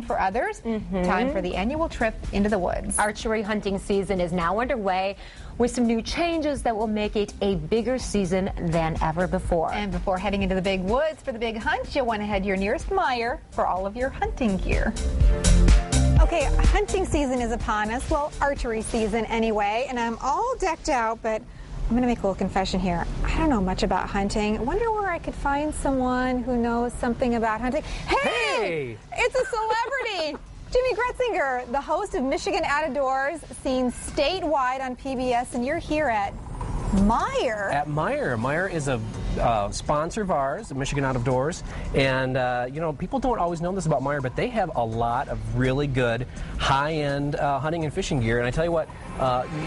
For others, time for the annual trip into the woods. Archery hunting season is now underway with some new changes that will make it a bigger season than ever before. And before heading into the big woods for the big hunt, you'll want to head to your nearest Meijer for all of your hunting gear. Okay, hunting season is upon us. Well, archery season anyway, and I'm all decked out, but I'm going to make a little confession here. I don't know much about hunting. I wonder where I could find someone who knows something about hunting. Hey! It's a celebrity! Jimmy Gretzinger, the host of Michigan Out of Doors, seen statewide on PBS, and you're here at Meijer. At Meijer. Meijer is a sponsor of ours, Michigan Out of Doors, and you know, people don't always know this about Meijer, but they have a lot of really good high-end hunting and fishing gear. And I tell you what,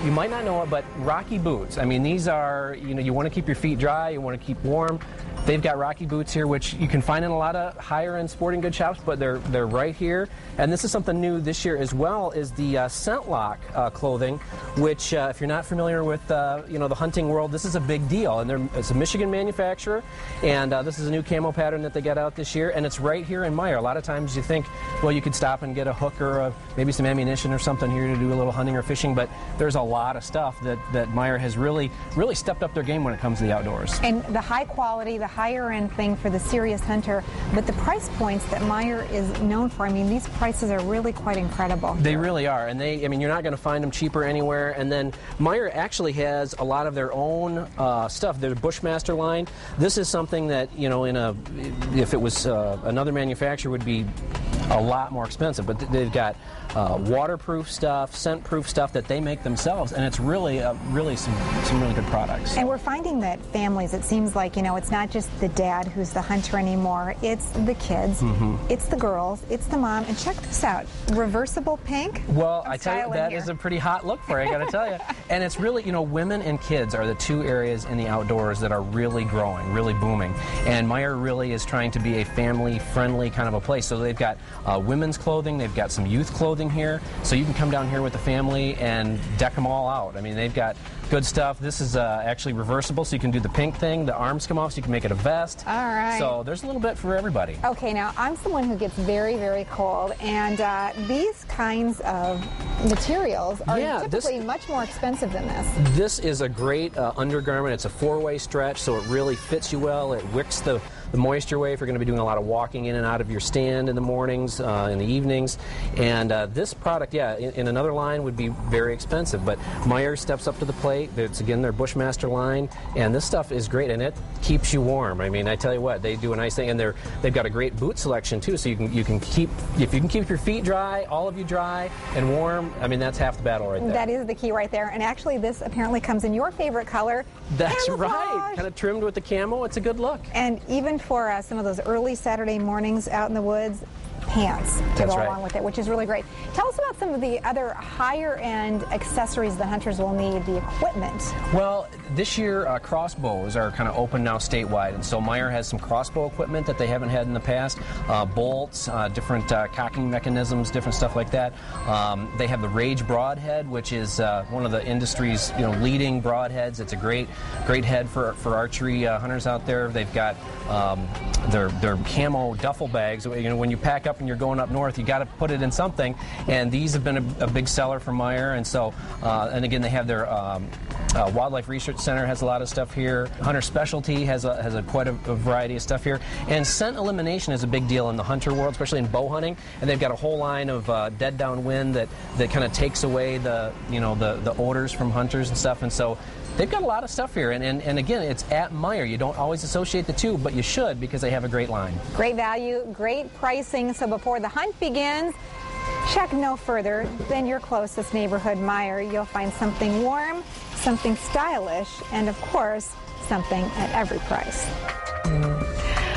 you might not know it, but Rocky boots. I mean, these are, you know, you want to keep your feet dry, you want to keep warm. They've got Rocky boots here, which you can find in a lot of higher-end sporting goods shops, but they're right here. And this is something new this year as well, is the Scent Lock clothing, which if you're not familiar with you know, the hunting world, this is a big deal. And it's a Michigan manufacturer, and this is a new camo pattern that they got out this year, and it's right here in Meijer. A lot of times you think, well, you could stop and get a hook or maybe some ammunition or something here to do a little hunting or fishing, but there's a lot of stuff that Meijer has really stepped up their game when it comes to the outdoors. And the high quality, the higher end thing for the serious hunter, but the price points that Meijer is known for, I mean, these prices are really quite incredible. They really are, and I mean, you're not going to find them cheaper anywhere. And then Meijer actually has a lot of their own stuff. Their Bushmaster line. This is something that, you know, if it was another manufacturer, would be a lot more expensive, but they've got waterproof stuff, scent-proof stuff that they make themselves, and it's really some really good products. And we're finding that families, it seems like, you know, it's not just the dad who's the hunter anymore, it's the kids, it's the girls, it's the mom, and check this out, reversible pink. Well, I tell you, that is a pretty hot look for you, I gotta tell you. And it's really, you know, women and kids are the two areas in the outdoors that are really growing, really booming, and Meijer really is trying to be a family-friendly kind of a place. So they've got women's clothing, they've got some youth clothing here, so you can come down here with the family and deck them all out. I mean, they've got good stuff. This is actually reversible, so you can do the pink thing. The arms come off, so you can make it a vest. All right. So there's a little bit for everybody. Okay, now I'm someone who gets very, very cold, and these kinds of materials are typically much more expensive than this. This is a great undergarment. It's a four-way stretch, so it really fits you well. It wicks the moisture away if you're going to be doing a lot of walking in and out of your stand in the mornings, in the evenings. And this product, in another line would be very expensive, but Meijer steps up to the plate. It's, again, their Bushmaster line, and this stuff is great, and it keeps you warm. I mean, I tell you what, they do a nice thing, and they've got a great boot selection too, so if you can keep your feet dry, all of you dry and warm, I mean, that's half the battle right there. That is the key right there, and actually this apparently comes in your favorite color. That's camouflage. Right, kind of trimmed with the camo. It's a good look. And even for some of those early Saturday mornings out in the woods, pants to go along with it, which is really great. Tell us about some of the other higher end accessories that hunters will need, the equipment. Well, this year crossbows are kind of open now statewide, and so Meijer has some crossbow equipment that they haven't had in the past, bolts, different cocking mechanisms, different stuff like that. They have the Rage broadhead, which is one of the industry's leading broadheads. It's a great head for archery hunters out there. They've got their camo duffel bags. When you pack up and you're going up north, you got to put it in something, and these have been a big seller for Meijer. And so, and again, they have their Wildlife Research Center has a lot of stuff here. Hunter Specialty has quite a variety of stuff here. And scent elimination is a big deal in the hunter world, especially in bow hunting. And they've got a whole line of dead downwind that kind of takes away the odors from hunters and stuff. And so they've got a lot of stuff here, and again, it's at Meijer. You don't always associate the two, but you should, because they have a great line. Great value, great pricing. So before the hunt begins, check no further than your closest neighborhood Meijer. You'll find something warm, something stylish, and of course, something at every price.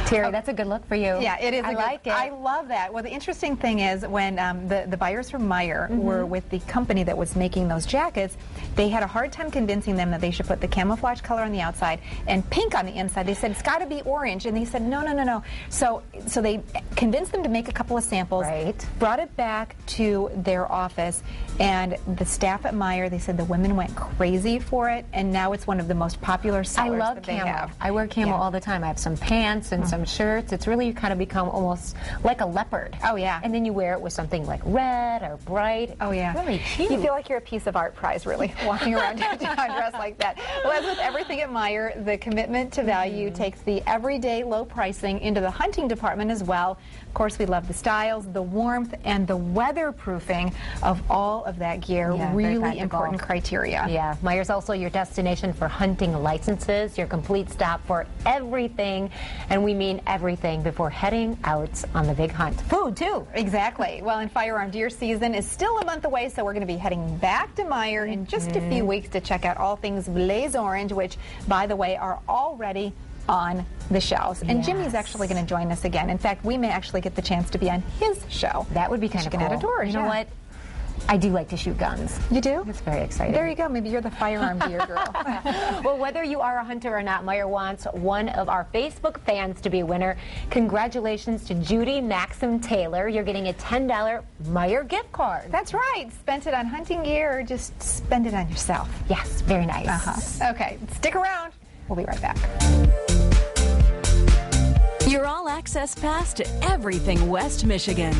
Terry, that's a good look for you. Yeah, it is. I like it. I love that. Well, the interesting thing is when the buyers from Meijer were with the company that was making those jackets, they had a hard time convincing them that they should put the camouflage color on the outside and pink on the inside. They said, it's got to be orange. And they said, no. So they convinced them to make a couple of samples, brought it back to their office, and the staff at Meijer, they said the women went crazy for it, and now it's one of the most popular sellers I love that camo. they have. I wear camo all the time. I have some pants and some some shirts. It's really kind of become almost like a leopard. Oh, yeah. And then you wear it with something like red or bright. Oh, yeah. Really cute. You feel like you're a piece of art prize, really, walking around dressed like that. Well, as with everything at Meijer, the commitment to value takes the everyday low pricing into the hunting department as well. Of course, we love the styles, the warmth, and the weatherproofing of all of that gear. Yeah, very really important criteria. Yeah, Meijer's also your destination for hunting licenses, your complete stop for everything, and we mean everything before heading out on the big hunt. Food, too. Exactly. Well, and firearm deer season is still a month away, so we're going to be heading back to Meijer in just a few weeks to check out all things Blaze Orange, which, by the way, are already on the shelves. And Jimmy's actually going to join us again. In fact, we may actually get the chance to be on his show. That would be kind of cool. Out of doors. You know what? I do like to shoot guns. You do? It's very exciting. There you go. Maybe you're the firearm deer girl. Well, whether you are a hunter or not, Meijer wants one of our Facebook fans to be a winner. Congratulations to Judy Maxim Taylor. You're getting a $10 Meijer gift card. That's right. Spent it on hunting gear or just spend it on yourself. Yes, very nice. Okay, stick around. We'll be right back. Your all-access pass to everything West Michigan.